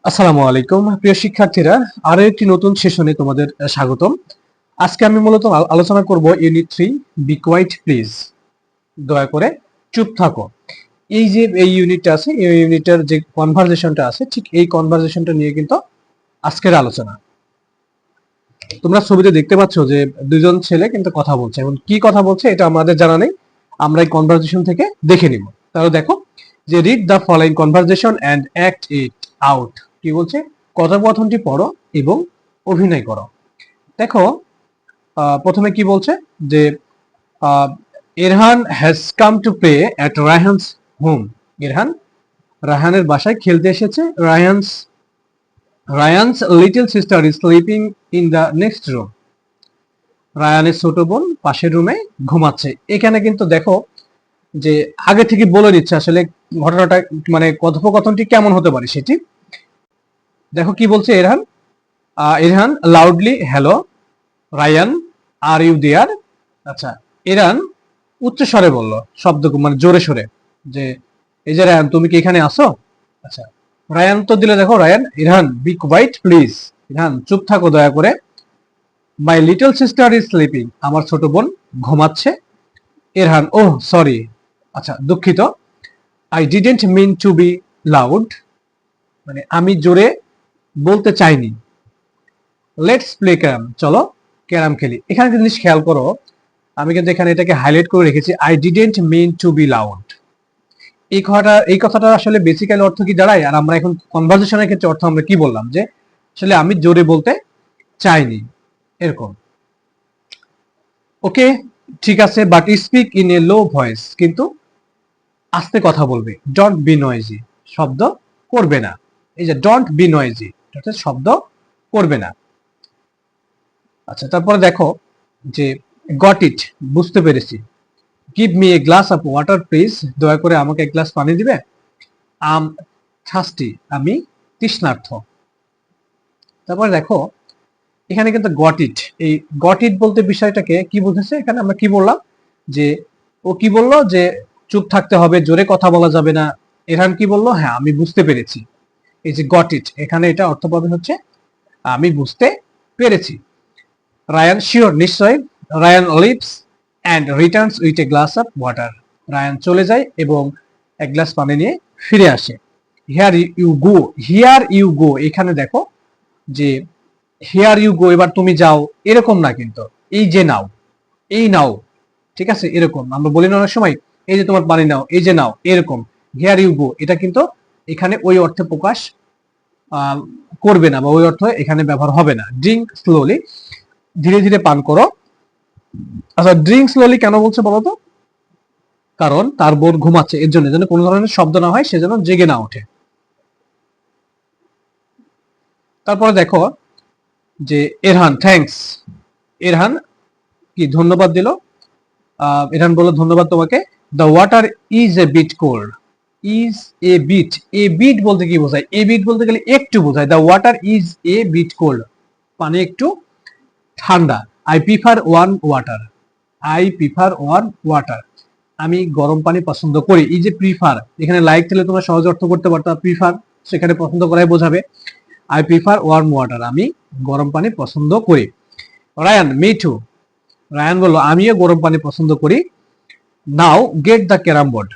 আসসালামু আলাইকুম প্রিয় শিক্ষার্থীরা, আরো একটি নতুন সেশনে তোমাদের স্বাগতম। আজকে আমি মূলত আলোচনা করব ইউনিট 3 বি কোয়াইট প্লিজ, দয়া করে চুপ থাকো। এই যে এই ইউনিটটা আছে, এই ইউনিটের যে কনভারসেশনটা আছে, ঠিক এই কনভারসেশনটা নিয়ে কিন্তু আজকের আলোচনা। তোমরা ছবিতে দেখতে পাচ্ছ যে দুজন ছেলে কিন্তু কথা বলছে, এবং কি কথা বলছে এটা আমাদের জানা নেই, আমরা এই কনভারসেশন থেকে দেখে নিব। তাহলে দেখো যে read the following conversation and act it out. কি বলছে? কথোপকথনটি পড়ো এবং অভিনয় করো। দেখো প্রথমে কি বলছে যে Irhan has come to play at Raihan's home. Irhan রায়হানের বাসায় খেলতে এসেছে। Rayan's little sister is sleeping in the next room. রায়ানের ছোট বোন পাশের রুমে ঘুমাচ্ছে। এখানে কিন্তু দেখো যে আগে থেকে বলে দিচ্ছে আসলে ঘটনাটা, মানে কথোপকথনটি কেমন হতে পারে সেটি। দেখো কি বলছে Irhan. Irhan loudly hello Rayan are you there. আচ্ছা, ইরহান উচ্চ স্বরে বলল, শব্দ মানে জোরে সরে, যে এই যে রায়ান তুমি কি এখানে আসো। আচ্ছা, রায়ান তো দিলে, দেখো Rayan, Irhan be quiet please. Irhan চুপ থাকো দয়া করে। My little sister is sleeping, আমার ছোট বোন ঘুমাচ্ছে। ইরহান ওহ সরি, আচ্ছা দুঃখিত। I didn't mean to be loud, মানে আমি জোরে বলতে চাইনি। লেটস প্লে ক্যারাম, চলো ক্যারাম খেলি। এখানে একটা জিনিস খেয়াল করো, আমি কিন্তু এখানে এটাকে হাইলাইট করে রেখেছি, I didn't mean to be loud. এই কথাটা আসলে বেসিক্যালি অর্থ কি দাঁড়ায়, আর আমরা এখন কনভারসেশনের ক্ষেত্রে অর্থ আমরা কি বললাম, যে আসলে আমি জোরে বলতে চাইনি, এরকম। ওকে, ঠিক আছে, but speak in a low voice, কিন্তু আস্তে কথা বলবে। ডোন্ট বি নয়েজি, শব্দ করবে না। এই যে ডোন্ট বি নয়েজি, অর্থাৎ শব্দ করবে না। আচ্ছা, তারপরে দেখো যে গট ইট, বুঝতে পেরেছি। Give me a glass of water please, দয়া করে আমাকে এক গ্লাস পানি দিবে। আম থার্স্টি, আমি তৃষ্ণার্থ। তারপরে দেখো এখানে কিন্তু গট ইট, এই গট ইট বলতে বিষয়টাকে কি বুঝেছে, এখানে আমরা কি বললাম, যে ও কি বললো যে চুপ থাকতে হবে, জোরে কথা বলা যাবে না। এরহান কি বললো, হ্যাঁ আমি বুঝতে পেরেছি। এই যে গট ইট, এখানে এটা অর্থ পাবে হচ্ছে আমি বুঝতে পেরেছি। রায়ান শিওর, নিশ্চয়। Rayan leaves and returns with a glass of water. Rayan চলে যায় এবং এক গ্লাস পানি নিয়ে ফিরে আসে। Here you go, here you go, এখানে দেখো যে হিয়ার ইউ গো, এবার তুমি যাও, এরকম না কিন্তু, এই যে নাও, এই নাও, ঠিক আছে, এরকম আমরা বলি না অনেক সময়, এই যে তোমার পানি নাও, এই যে নাও, এরকম। হিয়ার ইউ গো, এটা কিন্তু এখানে ওই অর্থে প্রকাশ করবে না, বা ওই অর্থ এখানে ব্যবহার হবে না। ড্রিঙ্ক স্লোলি, ধীরে ধীরে পান করো। আচ্ছা, ড্রিঙ্ক স্লোলি কেন বলছে বলো তো? কারণ তার বোন ঘুমাচ্ছে, এর জন্য যেন কোনো ধরনের শব্দ না হয়, সেজন্য জেগে না ওঠে। তারপরে দেখো যে এরহান থ্যাঙ্কস, এরহান কি ধন্যবাদ দিল। এরহান বলল ধন্যবাদ তোমাকে। The water is a bit cold, is a bit, a bit বলতে কি বোঝায়? এ বিট বলতে গেলে একটু বোঝায়। The water is a bit cold, পানি একটু ঠান্ডা। I prefer warm water, I prefer warm water, আমি গরম পানি পছন্দ করি। এই যে প্রিফার, এখানে লাইক দিলে তোমরা সহজ অর্থ করতে পারতো, প্রিফার সেখানে পছন্দ করাই বোঝাবে। আই প্রিফার ওয়ার্ম ওয়াটার, আমি গরম পানি পছন্দ করি। রায়ান মি টু, রায়ান বলল আমিও গরম পানি পছন্দ করি। নাও get the carrom board,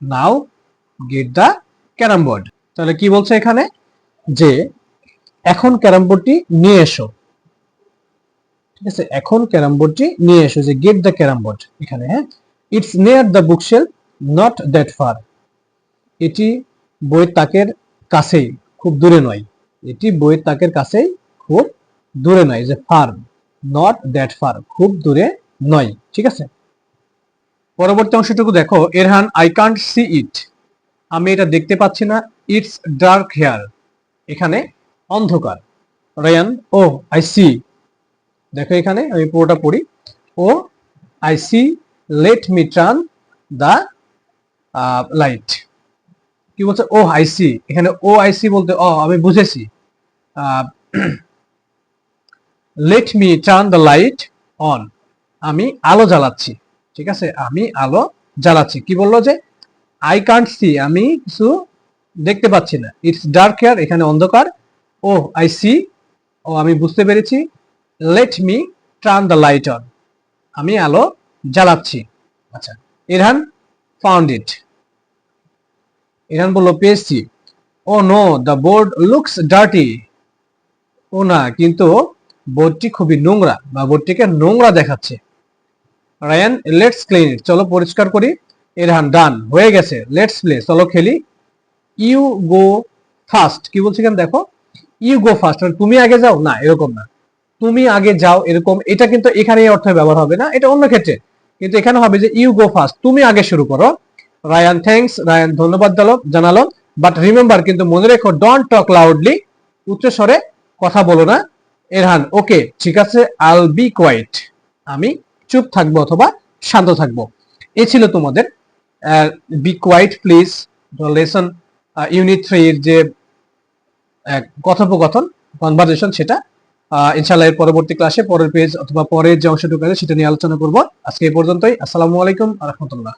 now get the carrom board, তাহলে কি বলছে এখানে, যে এখন ক্যারাম বোর্ডটি নিয়ে এসো। ঠিক আছে, এখন ক্যারাম বোর্ডটি নিয়ে এসো, যে গেট দ্য ক্যারাম বোর্ড এখানে। হ্যাঁ, it's near the bookshelf not that fur, এটি বইয়ের তাকের কাছেই, খুব দূরে নয়। এটি বইয়ের তাকের কাছেই, খুব দূরে নয়। যে ফার, নট দ্যাট ফার, খুব দূরে নয়। ঠিক আছে, পরবর্তী অংশটুকু দেখো। এরহান আই কান্ট সি ইট, আমি এটা দেখতে পাচ্ছি না। ইটস ডার্ক হেয়ার, এখানে অন্ধকার। রায়ান ও আই সি, দেখো এখানে আমি পুরোটা পড়ি। Oh I see, let me turn the light. কি বলছে? ও আই সি, এখানে ও আই সি বলতে আমি বুঝেছি। Late me turn the light on, আমি আলো জ্বালাচ্ছি। ঠিক আছে, আমি আলো জ্বালাচ্ছি। কি বললো যে আই কান্ট সি, আমি কিছু দেখতে পাচ্ছি না, ইটস ডার্ক হিয়ার, এখানে অন্ধকার। ও আই সি, ও আমি বুঝতে পেরেছি। Late me turn the light on, আমি আলো জ্বালাচ্ছি। আচ্ছা, ইরহান ফাউন্ড ইট, ইরহান বলল পেয়েছি। Oh no, the board looks dirty, oh না, কিন্তু বোর্ডটি খুবই নোংরা বা বোর্ডটিকে নোংরা দেখাচ্ছে। রায়ান লেটস ক্লিন ইট, চলো পরিষ্কার করি। ইরহান ডান, হয়ে গেছে। লেটস প্লে, চলো খেলি। ইউ গো ফার্স্ট, কি বলছি এখানে দেখো, ইউ গো ফার্স্ট, মানে তুমি আগে যাও না, এরকম না, তুমি আগে যাও এরকম। এটা কিন্তু এখানে এই অর্থে ব্যবহার হবে না, এটা অন্য ক্ষেত্রে, কিন্তু এখানে হবে যে ইউ গো ফার্স্ট, তুমি আগে শুরু করো। রায়ান থ্যাঙ্কস, রায়ান ধন্যবাদ জানালো। বাট রিমেম্বার, কিন্তু মনে রেখো, ডোন্ট টক লাউডলি, উচ্চ স্বরে কথা বলো না। এরহান ওকে, ঠিক আছে, আল বি কোয়াইট, আমি চুপ থাকবো অথবা শান্ত থাকবো। এ ছিল তোমাদের be quiet please lesson unit 3 এর যে কথোপকথন কনভারসেশন, সেটা ইনশাআল্লাহ এর পরবর্তী ক্লাসে পরের পেজ অথবা পরের যে অংশটুকু আছে সেটা নিয়ে আলোচনা করব। আজকে এই পর্যন্তই। আসসালামু আলাইকুম ওয়া রাহমাতুল্লাহ।